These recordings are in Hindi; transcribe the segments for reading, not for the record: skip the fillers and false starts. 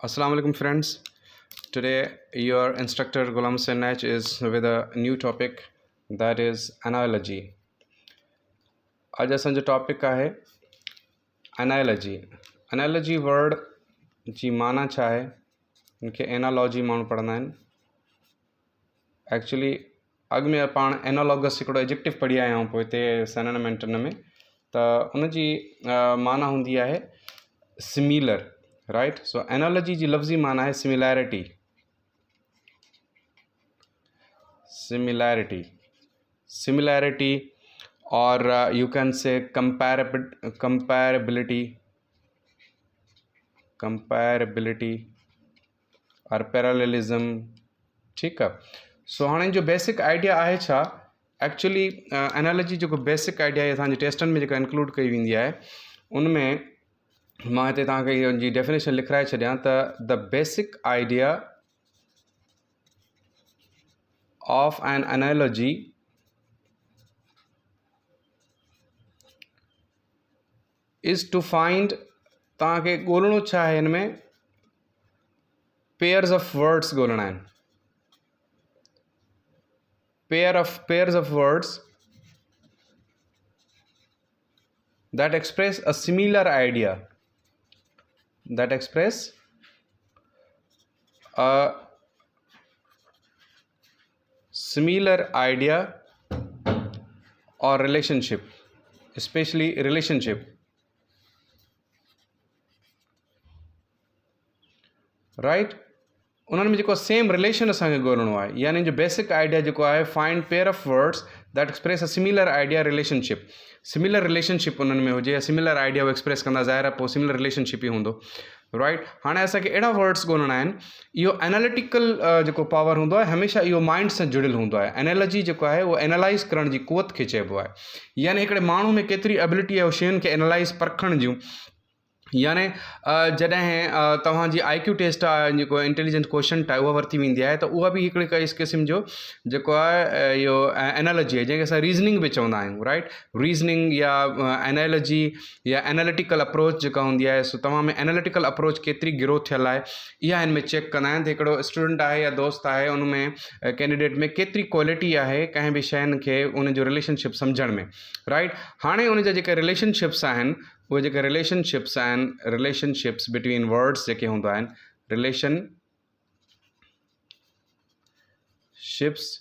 Assalamu alaikum friends. Today your instructor Ghulam Senach is with a new topic, that is analogy. आज असांजो टॉपिक आहे एनालॉजी. एनालॉजी वर्ड जी माना छा आहे, इनखे एनालॉजी माण्हू पढ़ंदा आहिनि. एक्चुअली अॻु में पाण एनालॉगस हिकिड़ो एडजेक्टिव पढ़ी आया आहियूं पोइ हिते सिनोनिम एंटोनिम में, त उनजी माना हूंदी आहे सिमिलर, राइट. सो एनालॉजी जी लफ़्ज़ी माना है सिमिलैरिटी. सिमिलैरिटी और यू कैन से कंपैरेबिलिटी और पैरेललिज्म. ठीकु आहे. सो हाणे जो बेसिक आइडिया आहे छा, एक्चुअली एनालॉजी जेको बेसिक आइडिया आहे असांजे टेस्टनि में जेका इंक्लूड कई वेंदी आहे, उनमें मां हिते तव्हांखे इहो जी डेफिनेशन लिखाए छॾियां त the basic idea of an analogy is to find, तव्हांखे ॻोल्हणो छा आहे हिन में, पेयर्स ऑफ वर्ड्स ॻोल्हणा आहिनि. Pairs of words that express a similar idea, that express a similar idea or relationship, especially relationship, right. उन्हनि में जेको सेम रिलेशन असांखे ॻोल्हणो आहे, यानी जो बेसिक आइडिया जेको आहे, find pair of words that express a similar idea relationship. Similar relationship उन्हनि में हुजे या सिमिलर आइडिया वो एक्सप्रेस कंदा, ज़ाहिर आहे पोइ सिमिलर रिलेशनशिप ई हूंदो, राइट. हाणे असांखे अहिड़ा वर्ड्स ॻोल्हणा आहिनि. इहो एनालिटिकल जेको पावर हूंदो आहे, हमेशह इहो माइंड सां जुड़ियल हूंदो आहे. एनालॉजी जेको आहे उहो एनालाइज़ करण जी क़ुवत खे चइबो आहे. यानी हिकिड़े माण्हू में केतिरी एबिलिटी आहे उहो शयुनि खे एनालाइज़ परखण जूं. यानी जॾहिं तव्हांजी IQ टेस्ट आहे, जेको इंटेलिजेंट क्वेश्चन आहे, उहा वरिती वेंदी आहे, त उहा बि हिकिड़े क़िस्म जो जेको आहे इहो एनालॉजी आहे, जंहिंखे असां रीज़निंग बि चवंदा आहियूं, राइट. रीज़निंग या एनालॉजी या एनालिटिकल अप्रोच जेका हूंदी आहे, सो तव्हां में एनालिटिकल अप्रोच केतिरी ग्रो थियल आहे, इहा हिन में चेक कंदा आहिनि. त हिकिड़ो स्टूडेंट आहे या दोस्त आहे, उन में कैंडिडेट में केतिरी क्वालिटी आहे कंहिं बि शयुनि खे उनजो रिलेशनशिप सम्झण में, राइट. हाणे उन जा जेके रिलेशनशिप्स आहिनि, उहे जेके रिलेशनशिप्स आहिनि, रिलेशनशिप्स बिटवीन वर्ड्स जेके हूंदा आहिनि, रिलेशनशिप्स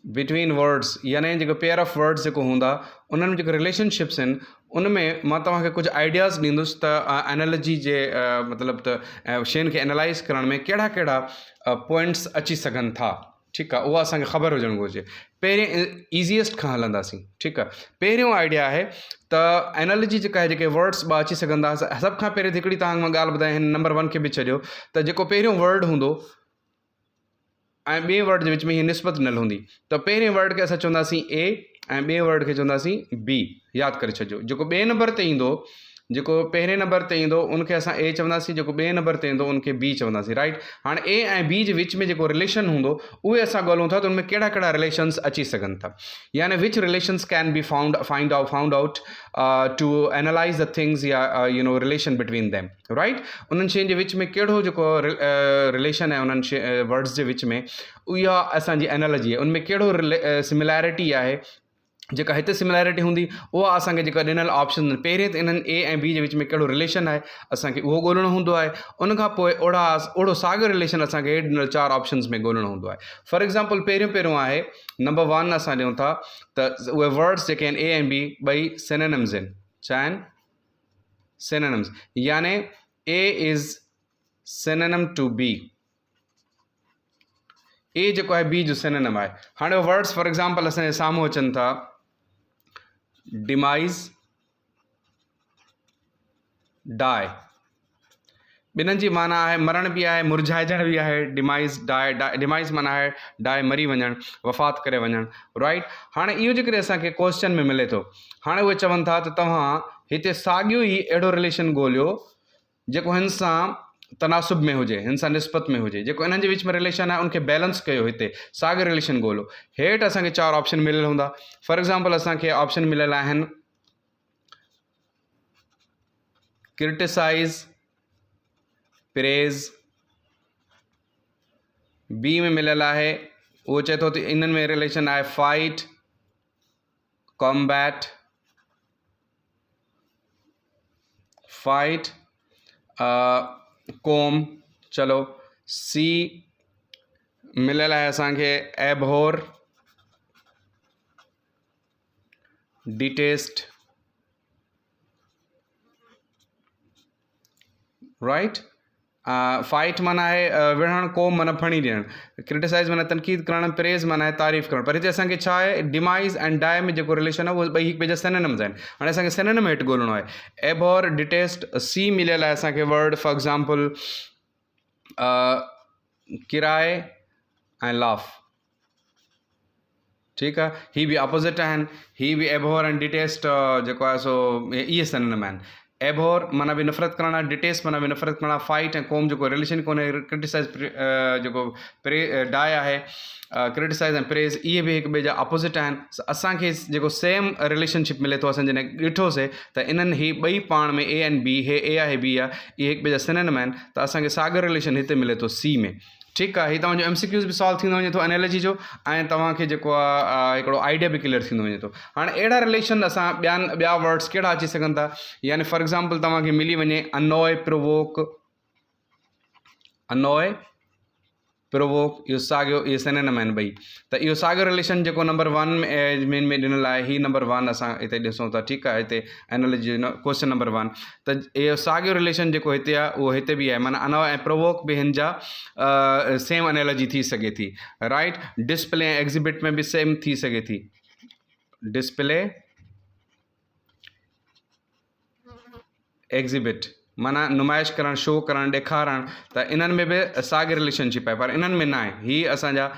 बिटवीन वर्ड्स, यानी जेको पेयर ऑफ वर्ड्स जेको हूंदा, उन्हनि में जेके रिलेशनशिप्स आहिनि, उन में मां तव्हांखे कुझु आइडियाज़ ॾींदुसि त एनालॉजी जे मतिलबु त शयुनि खे एनालाइज़ करण में कहिड़ा कहिड़ा पॉइंट्स अची सघनि था. ठीकु आहे, उहा असांखे ख़बर हुजणु घुरिजे. पहिरें ईज़ीएस्ट खां हलंदासीं. ठीकु आहे. पहिरियों आइडिया आहे त एनालॉजी जेका आहे, जेके वर्ड्स ॿ अची सघंदा. सभ खां पहिरीं हिकिड़ी तव्हांखे मां ॻाल्हि ॿुधायां, हिन नंबर 1 खे बि छॾियो, त जेको पहिरियों वर्ड हूंदो ऐं ॿिए वर्ड जे विच में हीअ निस्बत नल हूंदी, त पहिरें वर्ड खे असां चवंदासीं A ऐं ॿिए वर्ड खे चवंदासीं B. यादि करे छॾिजो. जेको ॿिए नंबर ते ईंदो, जेको पहिरें नंबर ते ईंदो, उनखे असां A चवंदासीं. जेको ॿिए नंबर ते ईंदो, उनखे B चवंदासीं, राइट. हाणे A ऐं B जे विच में जेको रिलेशन हूंदो, उहे असां ॻोल्हूं था त उनमें कहिड़ा कहिड़ा रिलेशन्स अची सघनि था. यानी which relations can be found out to analyse the things, या रिलेशन बिटवीन देम, राइट. उन्हनि शयुनि जे विच में कहिड़ो जेको रिलेशन आहे उन्हनि वर्ड्स जे विच में, इहा असांजी एनालॉजी आहे. उनमें कहिड़ो सिमिलैरिटी आहे, जेका हिते सिमिलैरिटी हूंदी उहा असांखे जेका ॾिनल ऑप्शन आहिनि, पहिरें त इन्हनि A ऐं B जे विच में कहिड़ो रिलेशन आहे, असांखे उहो ॻोल्हणो हूंदो आहे. उनखां पोइ ओड़ो साॻियो रिलेशन असांखे हेठि ॾिनल 4 ऑप्शन्स में ॻोल्हणो हूंदो आहे. फॉर एग्ज़ाम्पल पहिरियों आहे नंबर 1 असां ॾियूं था, त उहे वर्ड्स जेके आहिनि A ऐं B ॿई सिनोनिम्स आहिनि. छा आहिनि? सिनोनिम्स. यानी A is synonym to B. A जेको आहे B जो सिनोनिम आहे. हाणे वर्ड्स फॉर एग्ज़ाम्पल असांजे साम्हूं अचनि था, डिमाइज़, डाई. ॿिन्हिनि जी माना आहे मरण बि आहे, मुरझाइजण बि आहे. डिमाइज़, डाई. डिमाइज़ माना आहे डाई, मरी वञणु, वफ़ात करे वञणु, राइट. हाणे इहो जेकॾहिं असांखे क्वेश्चन में मिले थो, हाणे उहे चवनि था त तव्हां हिते साॻियो ई अहिड़ो रिलेशन ॻोल्हियो जेको हिन सां तनासुब में हुजे, हिन सां निस्बत में हुजे. जेको इन्हनि जे विच में रिलेशन आहे उनखे बैलेंस कयो, हिते साॻियो रिलेशन ॻोल्हियो. हेठि असांखे 4 ऑप्शन मिलियल हूंदा. फॉर एग्ज़ाम्पल असांखे ऑप्शन मिलियल आहिनि क्रिटिसाइज, प्रेज। बी में मिलियल आहे उहो चए थो त इन्हनि में रिलेशन आहे फाइट, कॉम्बैट, फाइट, कोम। चलो सी मिलियल आहे असांखे एबहोर, डिटेस्ट, राइट। फाइट माना है विढ़ण, कोम माना फणी ॾियण, क्रिटिसाइज़ माना तनक़ीद करण, प्रेज़ माना है तारीफ़ करण। पर हिते असांखे छा आहे, डिमाइज़ एंड डाय में जेको रिलेशन आहे उहो ॿई हिक ॿिए जा सिनोनिम्स आहिनि। हाणे असांखे सिनोनिम हेठि ॻोल्हणो आहे। एबहॉर, डिटेस्ट, सी मिलियल आहे असांखे वर्ड फॉर एग्ज़ाम्पल किराए ऐं लाफ। ठीकु आहे, ही बि अपोज़िट आहिनि, ही बि एबहॉर एंड डिटेस्ट जेको आहे सो इहे सिनोनिम आहिनि। एबहॉर माना बि नफ़रत करणु आहे, डिटेस्ट माना बि नफ़रत करणु आहे, फाइट ऐं कोम जेको रिलेशन कोन्हे, क्रिटिसाइज़ जेको डाय आहे, क्रिटिसाइज़ ऐं प्रेज़, इहे बि हिक ॿिए जा अपोज़िट आहिनि। असांखे जेको सेम रिलेशनशिप मिले थो, असां जॾहिं ॾिठोसीं त इन्हनि ही ॿई पाण में ए एंड बी, हे ए आहे बी आहे, इहे हिक ॿिए जा सिनोनिम आहिनि, त असांखे साॻियो रिलेशन हिते मिले थो सी में। ठीकु आहे, हीउ तव्हांजो MCQs बि सॉल्व थींदो वञे थो एनालॉजी जो, ऐं तव्हांखे जेको आहे हिकिड़ो आइडिया बि क्लियर थींदो वञे थो। हाणे अहिड़ा रिलेशन असां ॿिया वर्ड्स कहिड़ा अची सघनि था, यानी फॉर एग्ज़ाम्पल तव्हांखे मिली वञे अनॉय, प्रोवोक, अनॉय, प्रोवोक, इहो साॻियो, इहे सिनोनिम आहिनि ॿई। त इहो साॻियो रिलेशन जेको नंबर 1 में ॾिनल आहे, ही नंबर 1 असां हिते ॾिसूं था। ठीकु आहे, हिते एनालॉजी क्वेश्चन नंबर 1, त इहो साॻियो रिलेशन जेको हिते आहे उहो हिते बि आहे, माना अनॉय ऐं प्रोवोक बि हिन जा सेम एनालॉजी थी सघे थी, राइट। डिस्प्ले ऐं एग्ज़िबिट में बि सेम थी सघे थी, डिस्प्ले, एग्ज़िबिट माना नुमाइश करणु, शो करणु, ॾेखारणु, त इन्हनि में बि साॻी रिलेशनशिप आहे, पर इन्हनि में न आहे। हीअ असांजा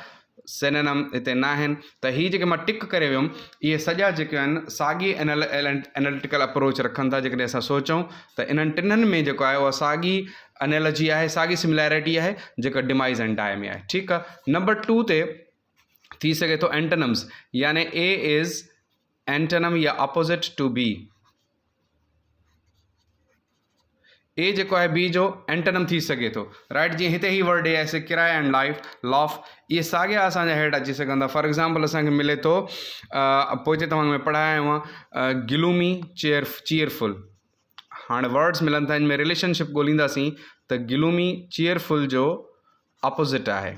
सिनोनिम हिते न आहिनि। त हीअ जेके मां टिक करे वियुमि, इहे सॼा जेके आहिनि साॻी एनालिटिकल अप्रोच रखनि था। जेकॾहिं असां सोचूं त इन्हनि टिन्हनि में जेको आहे उहा साॻी एनालॉजी आहे, साॻी सिमिलैरिटी आहे जेका डिमाइज़ एंड डाय में आहे। ठीकु आहे, नंबर 2 ते थी सघे थो एंटोनिम्स, यानी ए इज़ एंटोनिम या अपोज़िट टू बी। ए जेको आहे बी जो एंटोनिम थी सघे थो, राइट। जीअं हिते ही वर्ड ए आहे किराए एंड लाइफ, लॉफ, इहे साॻिया असांजा हेठि अची सघनि था। फॉर एग्ज़ाम्पल असांखे मिले थो, पोइ हिते तव्हांखे में पढ़ायो आहे गिलूमी, चीयरफुल। हाणे वर्ड्स मिलनि था, हिन में रिलेशनशिप ॻोल्हींदासीं त गिलूमी चीयरफुल जो अपोज़िट आहे।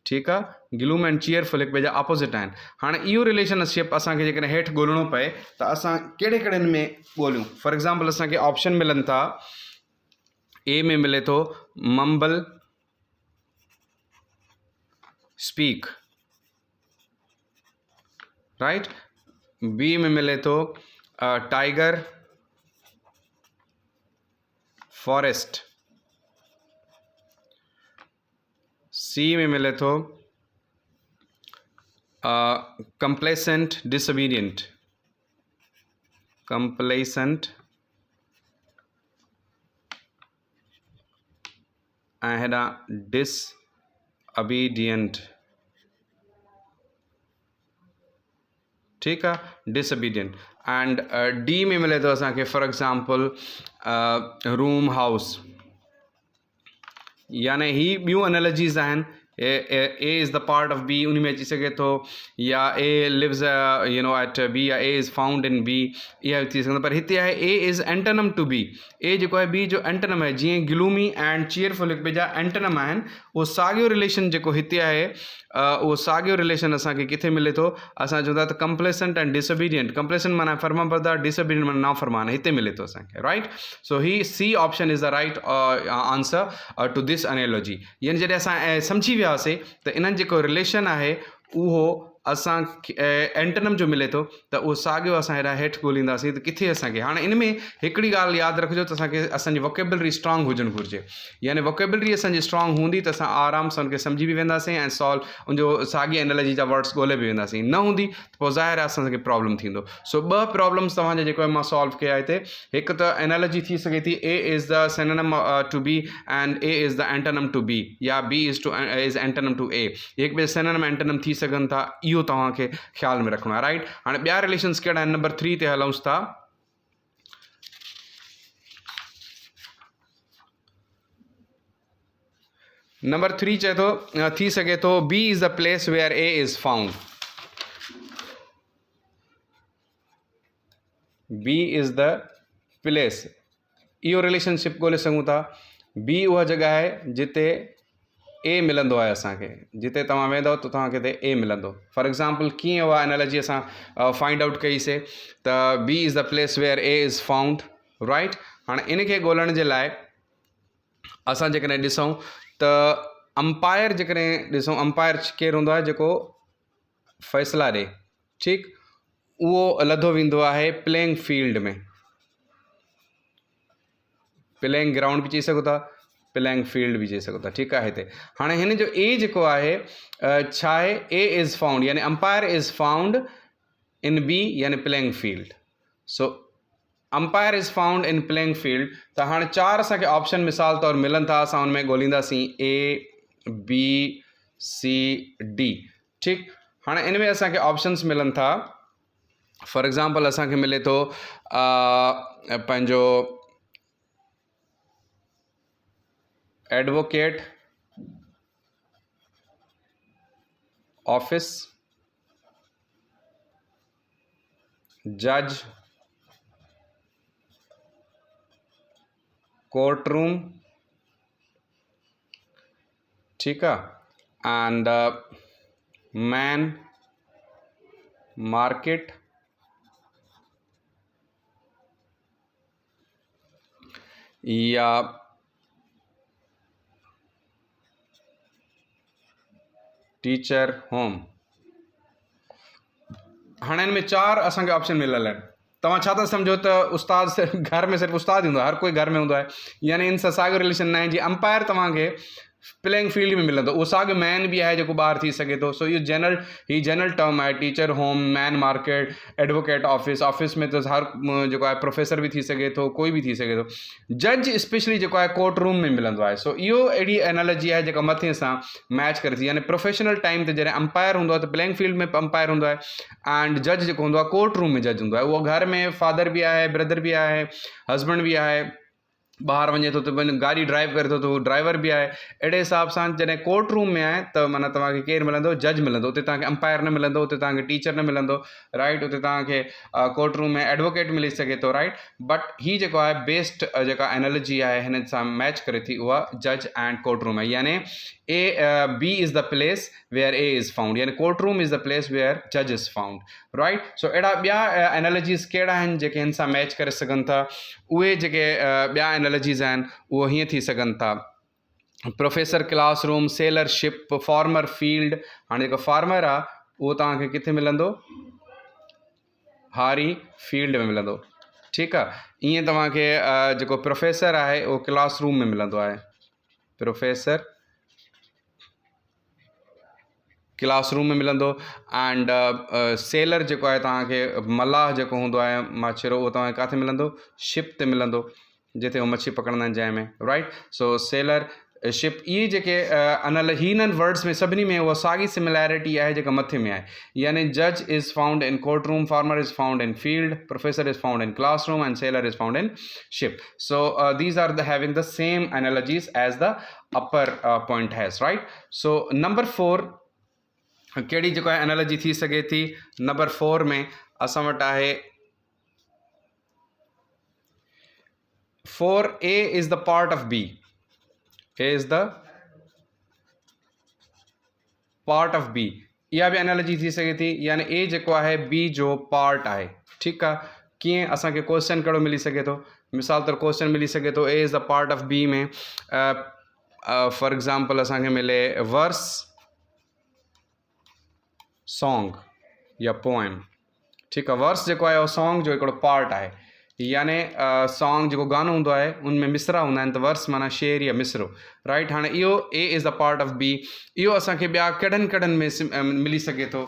ठीकु आहे, गिलूम एंड चीयरफुल हिक ॿिए जा अपोज़िट आहिनि। हाणे इहो रिलेशनशिप असांखे जेकॾहिं हेठि ॻोल्हणो पए त असां कहिड़े कहिड़े में ॻोल्हियूं। फॉर एग्ज़ाम्पल असांखे ऑप्शन मिलनि था, ए में मिले थो मम्बल, स्पीक, राइट। बी में मिले थो टाइगर, फॉरेस्ट। सी में मिले थो कंप्लेसेंट, डिसोबीडियंट, कंप्लेसेंट ऐं हेॾां डिसओबीडियंट। ठीकु आहे, डिसओबीडियंट। एंड डी में मिले थो असांखे फॉर एग्ज़ाम्पल रूम, हाउस, यानी ही ॿियूं एनालॉजीज़ आहिनि। A is the part of B, उन में अची सघे थो, या ए लिव्स एट बी, या A is found in B, इहा थी सघंदो। पर हिते आहे A is antonym to B, A जेको आहे बी जो एंटोनिम आहे। जीअं ग्लूमी एंड चीयरफुल हिक ॿिए जा एंटोनिम आहिनि, उहो साॻियो रिलेशन जेको हिते आहे उहो साॻियो रिलेशन असांखे किथे मिले थो, असां चवंदा त कंप्लेसेंट एंड डिसोबीडियंट। कंप्लेसेंट माना फर्माबरदार, डिसोबीडियंट माना नाफ़रमान, हिते मिले थो असांखे, राइट। सो ही C option is the right answer to this analogy. यानी जॾहिं असां सम्झी वियासीं त इन्हनि जेको रिलेशन आहे उहो असां एंटोनिम जो मिले थो, त उहो साॻियो असां हेॾा हेठि ॻोल्हींदासीं त किथे असांखे। हाणे इन में हिकिड़ी ॻाल्हि यादि रखिजो त असांखे असांजी वोकेबलरी स्ट्रॉन्ग हुजणु घुरिजे, यानी वोकेबलरी असांजी स्ट्रॉन्ग हूंदी त असां आराम सां उनखे सम्झी बि वेंदासीं ऐं सॉल्व उनजो साॻी एनालॉजी जा वर्ड्स ॻोल्हे बि वेंदासीं। न हूंदी त पोइ ज़ाहिर आहे असांखे प्रॉब्लम थींदो। सो 2 प्रॉब्लम्स तव्हांजा जेको आहे मां सॉल्व कया हिते। हिकु त एनालॉजी थी सघे थी A is the synonym to B and A is the antonym to B, या B is antonym to A, हिकु ॿिए सिनोनिम एंटोनिम थी सघनि था, इहो तव्हांखे ख़्याल में रखणो आहे, राइट। हाणे ॿिया रिलेशन्स कहिड़ा आहिनि, नंबर 3 ते हलूं था। नंबर 3 चए थो थी सघे थो B is the place where A is found. B is the place, इहो रिलेशनशिप ॻोल्हे सघूं था। बी उहा जॻह आहे जिते ए मिलंदो आहे असांखे, जिते तव्हां वेंदव त तव्हांखे हिते ए मिलंदो। फॉर एग्ज़ाम्पल कीअं उहा एनालॉजी असां फाइंड आउट कईसीं त B is the place where A is found, right. हाणे इनखे ॻोल्हण जे लाइ असां जेकॾहिं ॾिसूं त अंपायर, जेकॾहिं ॾिसूं अंपायर केरु हूंदो आहे जेको फ़ैसिला ॾिए, ठीकु, उहो लधो वेंदो आहे प्लेइंग फील्ड में। प्लेइंग ग्राउंड बि चई सघो था, प्लेइंग फील्ड बि चई सघो था, ठीकु आहे। हिते हाणे हिन जो ए जेको आहे छा आहे, ए इज़ फाउंड यानी umpire is found in B यानी playing field. So umpire is found in playing field. त हाणे 4 असांखे ऑप्शन मिसाल तौर मिलनि था, असां हुन में ॻोल्हींदासीं ए बी सी डी, ठीकु। हाणे इन में असांखे ऑप्शन्स मिलनि था। फॉर एग्ज़ाम्पल असांखे मिले थो पंहिंजो एडवोकेट ऑफिस, जज कोर्ट रूम, ठीक है, एंड मैन मार्केट, या टीचर होम। हाणे हिन में 4 असांखे ऑप्शन मिलियल आहिनि। तव्हां छा था सम्झो त उस्ताद सिर्फ़ु घर में सिर्फ़ु उस्ताद हूंदो आहे, हर कोई घर में हूंदो आहे, यानी इन सां साॻियो रिलेशन न आहे। जीअं अंपायर तव्हांखे प्लेइंग फील्ड में मिलंदो, उहो साॻियो मैन बि आहे जेको ॿाहिरि थी सघे थो। सो इहो जनरल टर्म आहे, teacher home, main market, advocate office. Office में त हर जेको आहे प्रोफेसर बि थी सघे थो, कोई बि थी सघे थो। जज स्पेशली जेको आहे कोर्ट रूम में मिलंदो आहे। सो इहो अहिड़ी एनालॉजी आहे जेका मथे सां मैच करे थी, यानी प्रोफेशनल टाइम ते जॾहिं अंपायर हूंदो आहे त प्लेइंग फील्ड में अंपायर हूंदो आहे, एंड जज जेको हूंदो आहे कोर्ट रूम में जज हूंदो आहे। उहो घर में फादर बि आहे, ब्रदर बि आहे, हस्बैंड बि आहे, ॿाहिरि वञे थो त गाॾी ड्राइव करे थो त ड्राइवर बि आहे। अहिड़े हिसाब सां जॾहिं कोर्ट रूम में आहे त माना तव्हांखे केरु मिलंदो, जज मिलंदो। उते तव्हांखे अंपायर न मिलंदो, उते तव्हांखे टीचर न मिलंदो, राइट। उते तव्हांखे कोर्ट रूम में एडवोकेट मिली सघे थो, राइट। बट हीअ जेको आहे बेस्ट जेका एनालॉजी आहे हिन सां मैच करे थी, उहा जज एंड कोर्ट रूम आहे। यानी B is the place where A is found, यानी court room is the place where जज इज़ फाउंड, राइट। सो अहिड़ा ॿिया एनालॉजीज़ कहिड़ा आहिनि जेके हिन सां मैच करे सघनि था? उहे जेके ॿिया एनालॉजीज़ आहिनि उहो हीअं थी सघनि था: प्रोफेसर क्लासरूम, सेलरशिप, फार्मर फील्ड। हाणे जेको फार्मर आहे उहो तव्हांखे किथे मिलंदो? हारी फील्ड में मिलंदो, ठीकु आहे। ईअं तव्हांखे जेको प्रोफेसर आहे उहो क्लासरूम में मिलंदो आहे, प्रोफेसर क्लासरूम में मिलंदो। एंड सेलर जेको आहे तव्हांखे मलाह जेको हूंदो आहे माछेरो, उहो तव्हांखे किथे मिलंदो? शिप ते मिलंदो, जिते उहो मच्छी पकड़ंदा आहिनि जंहिंमें, राइट। सो सेलर, शिप, इहे जेके हिननि वर्ड्स में सभिनी में उहा साॻी सिमिलैरिटी आहे जेका मथे में आहे। यानी जज is found in court room, farmer is found in field, professor is found in classroom, and sailor is found in ship. So these are having the same analogies as the upper point has, right. So number 4 कहिड़ी जेको आहे एनालॉजी थी सघे थी? नंबर 4 में असां वटि आहे 4A is the part of B, A is the part of B। इहा बि एनालॉजी थी सघे थी, यानी A जेको आहे B जो पार्ट आहे, ठीकु आहे। कीअं? असांखे क्वेश्चन कहिड़ो मिली सघे थो? मिसाल तौरु क्वेश्चन मिली सघे थो A is the part of B में फॉर एग्ज़ाम्पल असांखे मिले वर्स, सॉन्ग या पोएम, ठीकु आहे। वर्स जेको आहे उहो सॉन्ग जो हिकिड़ो पार्ट आहे, यानी सॉन्ग जेको गानो हूंदो आहे उनमें मिसरा हूंदा आहिनि, त वर्स माना शेर या मिसरो, राइट। हाणे इहो A is the part of B. इहो असांखे ॿिया कहिड़नि में मिली सघे थो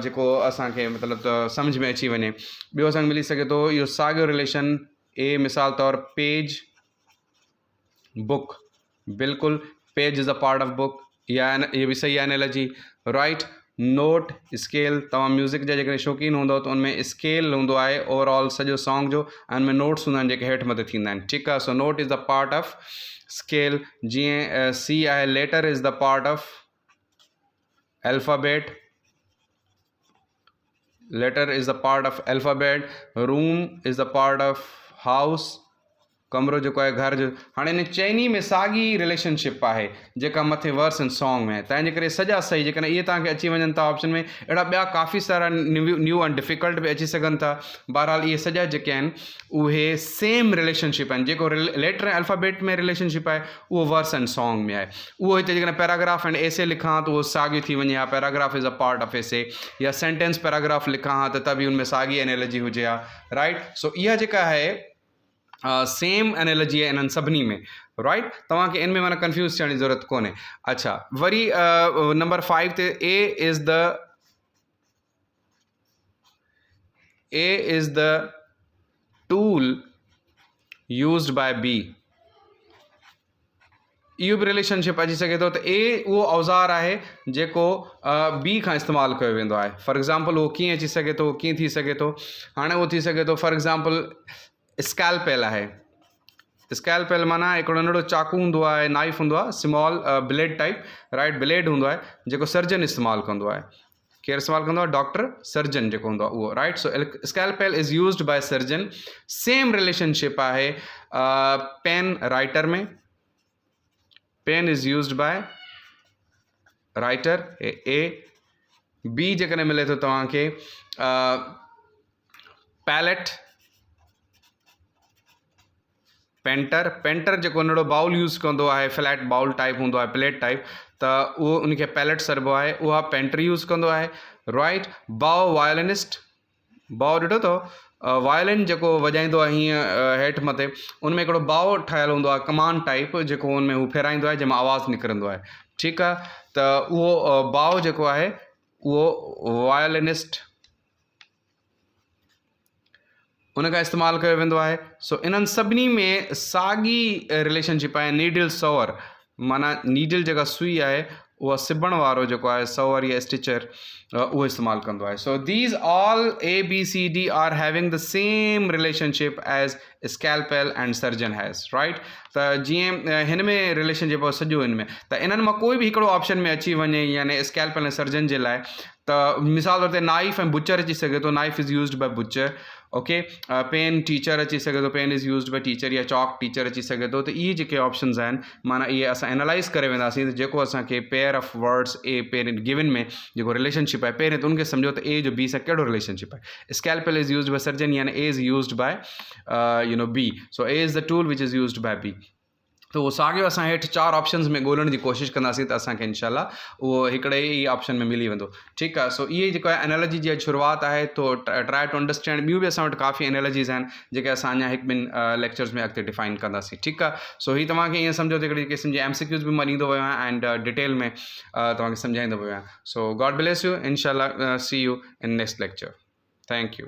जेको असांखे मतिलबु त सम्झ में अची वञे? ॿियो असांखे मिली सघे थो इहो साॻियो रिलेशन ए, मिसाल तौरु पेज, बुक, बिल्कुलु page is the part of book, इहा बि सही एनालॉजी, राइट। नोट स्केल, तव्हां म्यूज़िक जा जेकॾहिं शौक़ीन हूंदव त उनमें स्केल हूंदो आहे ओवरऑल सॼो सॉन्ग जो, ऐं उनमें नोट्स हूंदा आहिनि जेके हेठि मथे थींदा आहिनि, ठीकु आहे। So note is the part of scale. जीअं सी आहे, letter is the part of alphabet, letter is the part of alphabet. Room is the part of house, कमरो जेको आहे घर जो। हाणे इन चइनी में साॻी रिलेशनशिप आहे जेका मथे वर्स एंड सॉन्ग में, तंहिंजे करे सॼा सही जेकॾहिं इहे तव्हांखे अची वञनि था ऑप्शन में, अहिड़ा ॿिया काफ़ी सारा न्यू एंड डिफ़िकल्ट बि अची सघनि था। बहरहाल इहे सॼा जेके आहिनि उहे सेम रिलेशनशिप आहिनि। जेको लेटर ऐं अल्फ़ाबेट में रिलेशनशिप आहे उहो वर्स एंड सॉन्ग में आहे। उहो हिते जेकॾहिं पैराग्राफ एंड एसे लिखां त उहो साॻियो थी वञे हा, paragraph is a part of essay, या सेंटेंस पैराग्राफ लिखां हा त बि उनमें साॻी एनालॉजी हुजे हा, राइट। सो इहा जेका आहे सेम एनालॉजी आहे इन्हनि सभिनी में, राइट। तव्हांखे इन में माना कंफ्यूज़ थियण जी ज़रूरत कोन्हे। अच्छा, वरी नंबर 5 ते A is the tool used by B. इहो बि रिलेशनशिप अची सघे थो त ए उहो औज़ार आहे जेको बी खां इस्तेमालु कयो वेंदो आहे। फॉर एग्ज़ाम्पल उहो कीअं अची सघे थो, कीअं थी सघे थो, हाणे उहो थी सघे थो फॉर एग्ज़ाम्पल स्कैल्पेल आहे। स्कैल्पेल माना हिकिड़ो नंढो चाकू हूंदो आहे, नाइफ हूंदो आहे, small blade type, right, blade हूंदो आहे जेको सर्जन इस्तेमालु कंदो आहे। केरु इस्तेमालु कंदो आहे? डॉक्टर, सर्जन जेको हूंदो आहे उहो, right. So scalpel is used by surgeon. Same relationship आहे पेन राइटर में। Pen is used by writer, A. B जेकॾहिं मिले थो तव्हांखे पैलेट, पेंटर। पेंटर जेको नंढो बाउल यूज़ कंदो आहे, फ्लैट बाउल टाइप हूंदो आहे, प्लेट टाइप, त उहो उनखे पैलेट सरबो आहे, उहा पेंटर यूज़ कंदो आहे, राइट। बाओ वायोलिनिस्ट, बाओ ॾिठो अथव वायोलिन जेको वॼाईंदो आहे हीअं हेठि मथे, उनमें हिकिड़ो बाओ ठहियलु हूंदो आहे कमान टाइप, जेको उनमें हू फेराईंदो आहे जंहिंमां आवाज़ु निकिरंदो आहे, ठीकु आहे। त उहो बाओ जेको आहे उहो वायोलिनिस्ट उनखां इस्तेमालु कयो वेंदो आहे। सो इन्हनि सभिनी में साॻी रिलेशनशिप आहे। नीडल सॉवर, माना नीडल जेका सुई आहे उहा सिबण वारो जेको आहे सॉवर या स्टिचर उहो इस्तेमालु कंदो आहे। So these all A B C D are having the same relationship as scalpel and surgeon has, right. त जीअं हिन में रिलेशनशिप आहे सॼो हिन में, त इन्हनि मां कोई बि हिकिड़ो ऑप्शन में अची वञे, यानी स्कैल्पेल ऐं सर्जन जे लाइ, त मिसाल तौर ते नाइफ ऐं बुचर अची सघे थो, knife is used by butcher, okay. Pen teacher अची सघे थो, pen is used by teacher, या चॉक टीचर अची सघे थो। त इहे जेके ऑप्शंस आहिनि माना इहे असां एनालाइज़ करे वेंदासीं, त जेको असांखे पेयर ऑफ वर्ड्स ए पहिरें गिवन में जेको रिलेशनशिप आहे पहिरें त उनखे सम्झो त ए जो बी सां कहिड़ो रिलेशनशिप आहे। Scalpel is used by surgeon, यानी A is used by B. So A is the tool which is used by B. त उहो साॻियो असां हेठि 4 ऑप्शन्स में ॻोल्हण जी कोशिशि कंदासीं त असांखे इनशाला उहो हिकिड़े ई ऑप्शन में मिली वेंदो, ठीकु आहे। सो इहे जेको आहे एनालॉजी जी शुरूआति आहे, तो ट्राई टू अंडरस्टैंड। ॿियूं बि असां वटि काफ़ी एनालॉजीज़ आहिनि जेके असां अञा 1-2 लेक्चर्स में अॻिते डिफाइन कंदासीं, ठीकु आहे। सो हीअ तव्हांखे ईअं सम्झो त हिकिड़ी क़िस्म जी MCQs बि मां ॾींदो वियो आहियां एंड डिटेल में तव्हांखे सम्झाईंदो वियो आहियां। सो गॉड ब्लेस यू, इनशाला see you in next lecture. Thank you.